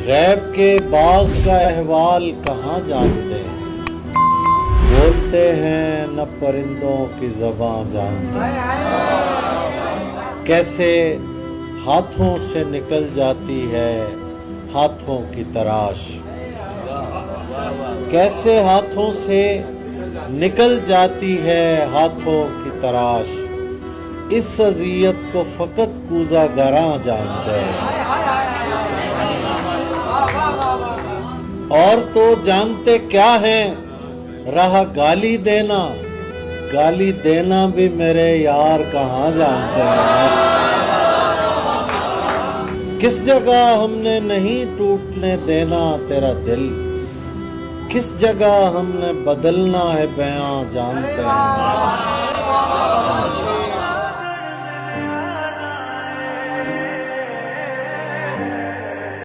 गैब के बाग का अहवाल कहाँ जानते हैं, बोलते हैं न परिंदों की ज़बान जानते हैं। कैसे हाथों से निकल जाती है हाथों की तराश, कैसे हाथों से निकल जाती है हाथों की तराश। इस अज़ियत को फ़कत कूज़ागरां जानते हैं। और तो जानते क्या हैं रहा गाली देना भी मेरे यार कहाँ जानते हैं। किस जगह हमने नहीं टूटने देना तेरा दिल, किस जगह हमने बदलना है बयां जानते हैं।